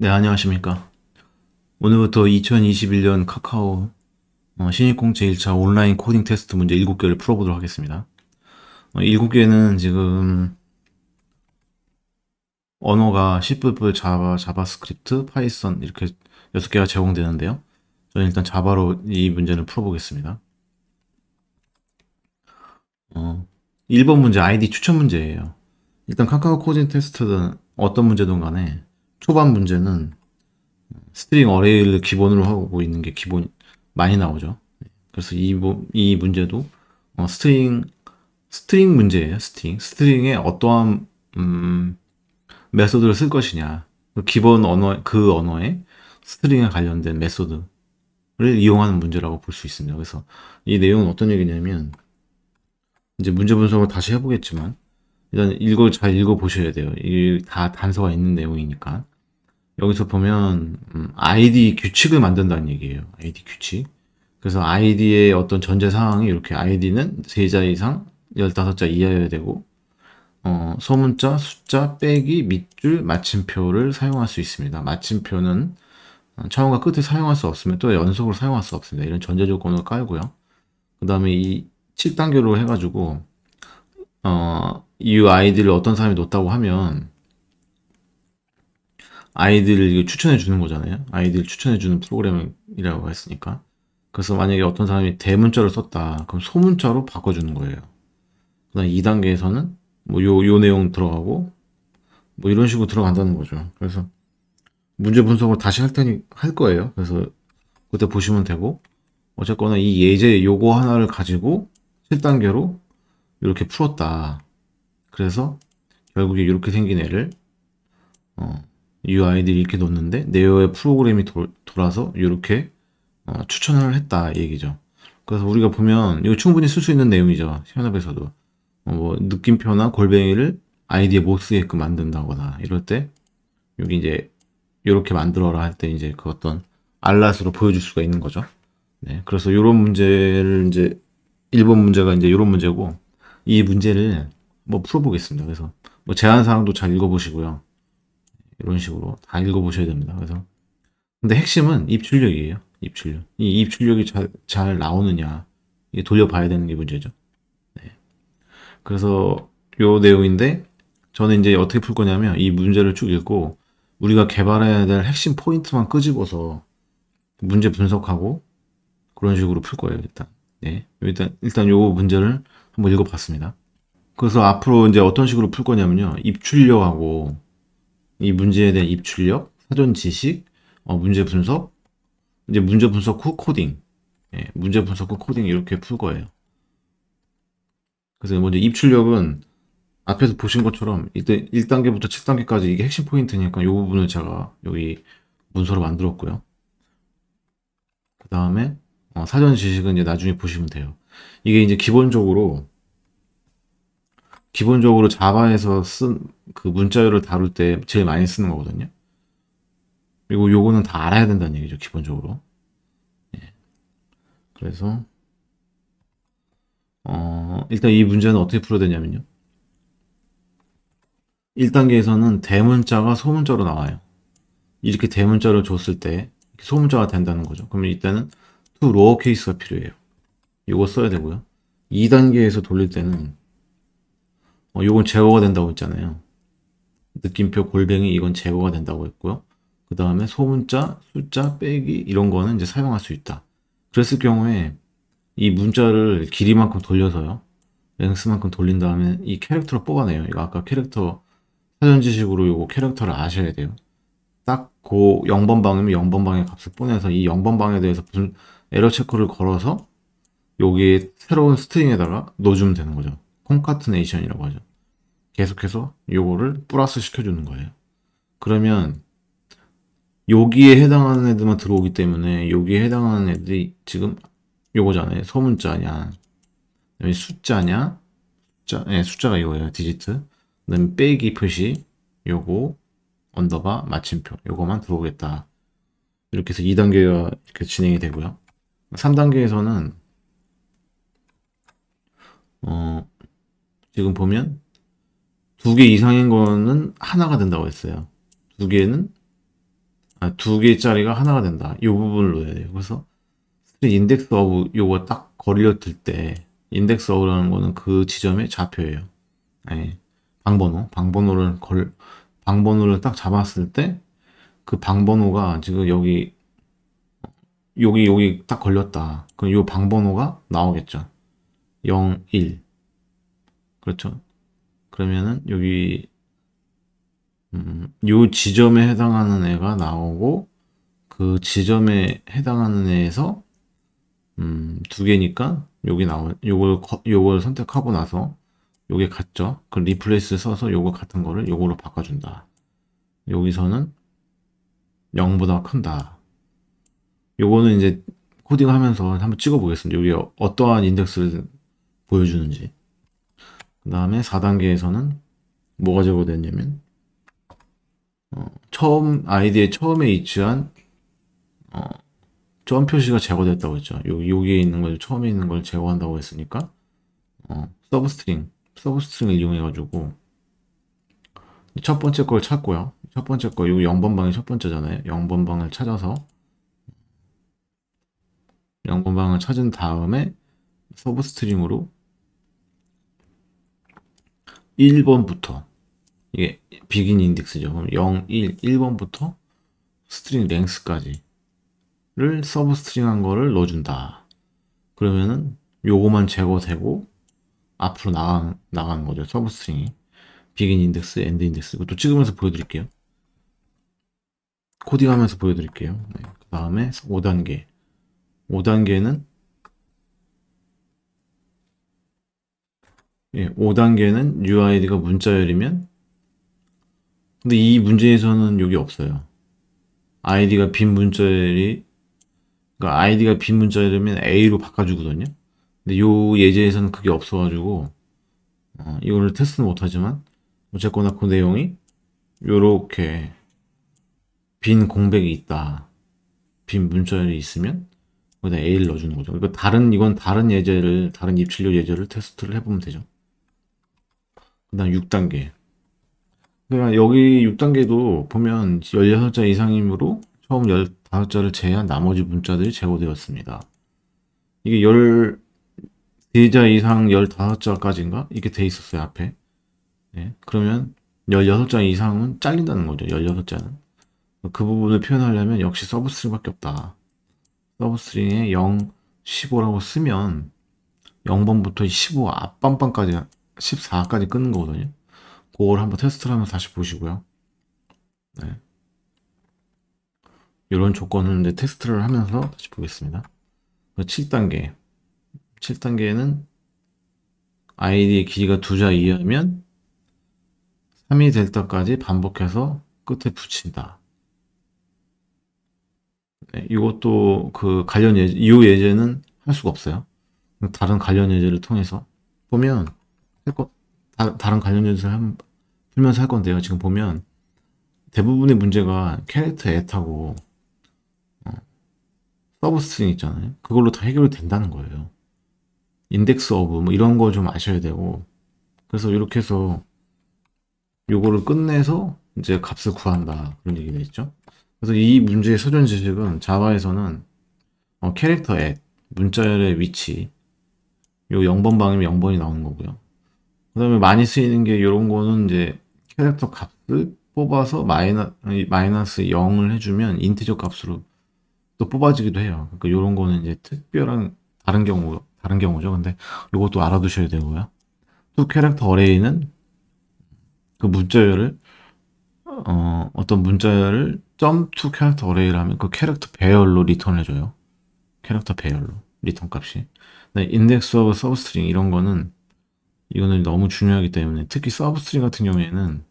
네, 안녕하십니까. 오늘부터 2021년 카카오 신입공채 1차 온라인 코딩 테스트 문제 7개를 풀어보도록 하겠습니다. 7개는 지금 언어가 C++, 자바, 자바스크립트, 파이썬 이렇게 6개가 제공되는데요. 저는 일단 자바로 이 문제를 풀어보겠습니다. 1번 문제 아이디 추천 문제예요. 일단 카카오 코딩 테스트는 어떤 문제든 간에 초반 문제는 스트링 어레이를 기본으로 하고 있는 게 기본 많이 나오죠. 그래서 이 문제도 스트링 문제예요. 스트링에 어떠한 메소드를 쓸 것이냐, 그 기본 언어 그 언어의 스트링에 관련된 메소드를 이용하는 문제라고 볼 수 있습니다. 그래서 이 내용은 어떤 얘기냐면, 이제 문제 분석을 다시 해보겠지만 일단 잘 읽어 보셔야 돼요. 이게 다 단서가 있는 내용이니까. 여기서 보면 아이디 규칙을 만든다는 얘기예요. 아이디 규칙. 그래서 아이디의 어떤 전제 사항이 이렇게, 아이디는 3자 이상 15자 이하여야 되고, 소문자, 숫자, 빼기, 밑줄, 마침표를 사용할 수 있습니다. 마침표는 처음과 끝에 사용할 수 없으면 또 연속으로 사용할 수 없습니다. 이런 전제 조건을 깔고요. 그 다음에 이 7단계로 해가지고 이 아이디를 어떤 사람이 놓다고 하면 아이디를 추천해 주는 거잖아요. 아이디를 추천해 주는 프로그램이라고 했으니까. 그래서 만약에 어떤 사람이 대문자를 썼다, 그럼 소문자로 바꿔주는 거예요. 그다음 2단계에서는 뭐 요 내용 들어가고 뭐 이런 식으로 들어간다는 거죠. 그래서 문제 분석을 다시 할 거예요. 그래서 그때 보시면 되고, 어쨌거나 이 예제 요거 하나를 가지고 7단계로 이렇게 풀었다. 그래서 결국에 이렇게 생긴 애를 UID를 이렇게 놓는데 내의 프로그램이 돌아서 이렇게 추천을 했다, 이 얘기죠. 그래서 우리가 보면 이거 충분히 쓸 수 있는 내용이죠. 현업에서도 뭐 느낌표나 골뱅이를 아이디에 못 쓰게끔 만든다거나 이럴 때, 여기 이제 이렇게 만들어라 할 때 이제 그 어떤 알lat으로 보여줄 수가 있는 거죠. 네, 그래서 이런 문제를 이제 1번 문제가 이제 이런 문제고, 이 문제를 뭐 풀어보겠습니다. 그래서 뭐 제한 사항도 잘 읽어보시고요. 이런 식으로 다 읽어보셔야 됩니다. 그래서 근데 핵심은 입출력이에요. 입출력. 이 입출력이 잘 나오느냐, 이게 돌려봐야 되는 게 문제죠. 그래서 요 내용인데, 저는 이제 어떻게 풀 거냐면 이 문제를 쭉 읽고 우리가 개발해야 될 핵심 포인트만 끄집어서 문제 분석하고 그런 식으로 풀 거예요, 일단. 네. 일단 요 문제를 한번 읽어봤습니다. 그래서 앞으로 이제 어떤 식으로 풀 거냐면요. 입출력하고 이 문제에 대한 입출력, 사전 지식, 문제 분석, 이제 문제 분석 후 코딩. 예, 문제 분석 후 코딩 이렇게 풀 거예요. 그래서 먼저 입출력은 앞에서 보신 것처럼 이때 1단계부터 7단계까지 이게 핵심 포인트니까 이 부분을 제가 여기 문서로 만들었고요. 그 다음에 사전 지식은 이제 나중에 보시면 돼요. 이게 이제 기본적으로 자바에서 쓴 그 문자열을 다룰 때 제일 많이 쓰는 거거든요. 그리고 요거는 다 알아야 된다는 얘기죠, 기본적으로. 그래서 일단 이 문제는 어떻게 풀어야 되냐면요. 1단계에서는 대문자가 소문자로 나와요. 이렇게 대문자를 줬을 때 소문자가 된다는 거죠. 그러면 이때는 to 로어 케이스가 필요해요. 이거 써야 되고요. 2단계에서 돌릴 때는 이건 제거가 된다고 했잖아요. 느낌표 골뱅이 이건 제거가 된다고 했고요. 그 다음에 소문자, 숫자, 빼기 이런 거는 이제 사용할 수 있다. 그랬을 경우에 이 문자를 길이만큼 돌려서요. 랭스만큼 돌린 다음에 이 캐릭터를 뽑아내요. 이거 아까 캐릭터 사전 지식으로 요거 캐릭터를 아셔야 돼요. 딱 그 0번 방이면 0번 방의 값을 보내서 이 0번 방에 대해서 무슨 에러 체크를 걸어서 여기에 새로운 스트링에다가 넣어주면 되는 거죠. 콘카트네이션이라고 하죠. 계속해서 요거를 플러스 시켜주는 거예요. 그러면 여기에 해당하는 애들만 들어오기 때문에 여기에 해당하는 애들이 지금 요거잖아요. 소문자냐, 그다음에 숫자냐, 숫자가 이거예요. 디지트. 그다음에 빼기 표시, 요거 언더바 마침표, 요거만 들어오겠다. 이렇게 해서 2단계가 이렇게 진행이 되고요. 3단계에서는 지금 보면 2개 이상인 거는 하나가 된다고 했어요. 2개는 두 개짜리가 하나가 된다. 이 부분을 넣어야 돼요. 그래서 스트링 인덱스 오브 요거 딱 걸렸을 때 인덱스 오브라는 거는 그 지점의 좌표예요. 예. 방번호를 딱 잡았을 때 그 방번호가 지금 여기 딱 걸렸다. 그럼 요 방번호가 나오겠죠. 0, 1. 그렇죠. 그러면은 여기 요 지점에 해당하는 애가 나오고 그 지점에 해당하는 애에서 두 개니까 여기 요걸 선택하고 나서 요게 같죠. 그 리플레이스 써서 요거 같은 거를 요거로 바꿔준다. 여기서는 0보다 큰다. 요거는 이제 코딩하면서 한번 찍어 보겠습니다. 여기 어떠한 인덱스를 보여주는지. 그 다음에 4단계에서는 뭐가 제거됐냐면 아이디의 처음에 위치한 점 표시가 제거됐다고 했죠. 여기에 있는 걸 처음에 있는 걸 제거한다고 했으니까 서브스트링을 이용해 가지고 첫 번째 걸 찾고요. 첫 번째 거 여기 0번 방이 첫 번째잖아요. 0번 방을 찾아서 0번 방을 찾은 다음에 서브스트링으로 1번부터 이게 비긴 인덱스죠. 그럼 0, 1, 1번부터 스트링 랭스까지를 서브스트링한 거를 넣어준다. 그러면은 요거만 제거되고 앞으로 나가는 거죠. 서브스트링이 비긴 인덱스, 엔드 인덱스. 이것도 찍으면서 보여드릴게요. 코딩하면서 보여드릴게요. 네. 그 다음에 5단계. 5단계는 5단계는 UID가 문자열이면 근데 이 문제에서는 여기 없어요. 아이디가 빈 문자열이 그러니까 아이디가 빈 문자열이면 A로 바꿔주거든요. 근데 요 예제에서는 그게 없어가지고 이거를 테스트는 못하지만 어쨌거나 그 내용이 요렇게 빈 공백이 있다. 빈 문자열이 있으면 거기다 A를 넣어주는 거죠. 이건 다른 예제를 다른 입출력 예제를 테스트를 해보면 되죠. 그 다음 6단계. 그러니까 여기 6단계도 보면 16자 이상이므로 처음 15자를 제외한 나머지 문자들이 제거되었습니다. 이게 14자 이상 15자까지인가? 이렇게 돼 있었어요, 앞에. 네, 그러면 16자 이상은 잘린다는 거죠, 16자는. 그 부분을 표현하려면 역시 서브스트링밖에 없다. 서브스트링에 0, 15라고 쓰면 0번부터 15 앞반반까지 14까지 끊는 거거든요. 그걸 한번 테스트를 하면서 다시 보시고요. 네. 이런 조건을 이제 테스트를 하면서 다시 보겠습니다. 7단계. 7단계는 아이디의 길이가 2자 이하면 3이 될 때까지 반복해서 끝에 붙인다. 네, 이것도 그 관련 예제, 이 예제는 할 수가 없어요. 다른 관련 예제를 통해서 보면 다른 관련 예제를 풀면서 할 건데요. 지금 보면 대부분의 문제가 캐릭터 at하고 서브스트링 있잖아요. 그걸로 다 해결이 된다는 거예요. 인덱스 오브 뭐 이런 거 좀 아셔야 되고 그래서 이렇게 해서 요거를 끝내서 이제 값을 구한다 그런 얘기가 있죠. 그래서 이 문제의 서전 지식은 자바에서는 캐릭터 at 문자열의 위치 요 0번 방이면 0번이 나오는 거고요. 그 다음에 많이 쓰이는 게 이런 거는 이제 캐릭터 값을 뽑아서 마이너스 0을 해주면 인티저 값으로 또 뽑아지기도 해요. 그러니까 이런 거는 이제 특별한 다른 경우죠. 근데 이것도 알아두셔야 되고요. 또 캐릭터 어레이는 그 문자열을 어떤 문자열을 .to 캐릭터 어레이를 하면 그 캐릭터 배열로 리턴을 해줘요. 캐릭터 배열로 리턴 값이. 인덱스 오브 서브스트링 이런 거는 이거는 너무 중요하기 때문에 특히 서브스트링 같은 경우에는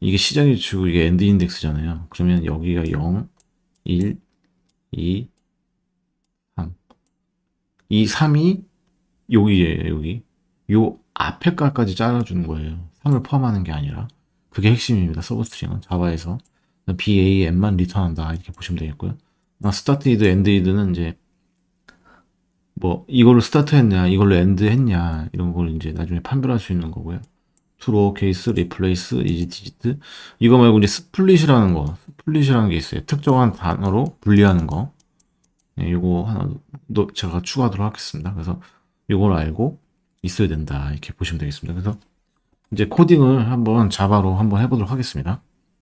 이게 시작이 주고 이게 엔드 인덱스잖아요. 그러면 여기가 0, 1, 2, 3. 이 3이 여기에요, 여기. 요 앞에 깔까지 잘라주는 거예요. 3을 포함하는 게 아니라. 그게 핵심입니다. 서브스트링은 자바에서. BAM만 리턴한다. 이렇게 보시면 되겠고요. 스타트이드, 엔드이드는 이제 뭐 이걸로 스타트 했냐, 이걸로 엔드 했냐 이런 걸 이제 나중에 판별할 수 있는 거고요. to lowercase, replace, is digit. 이거 말고 이제 스플릿이라는 게 있어요. 특정한 단어로 분리하는 거. 예, 요거 하나 더 제가 추가하도록 하겠습니다. 그래서 요걸 알고 있어야 된다. 이렇게 보시면 되겠습니다. 그래서 이제 코딩을 한번 자바로 한번 해보도록 하겠습니다.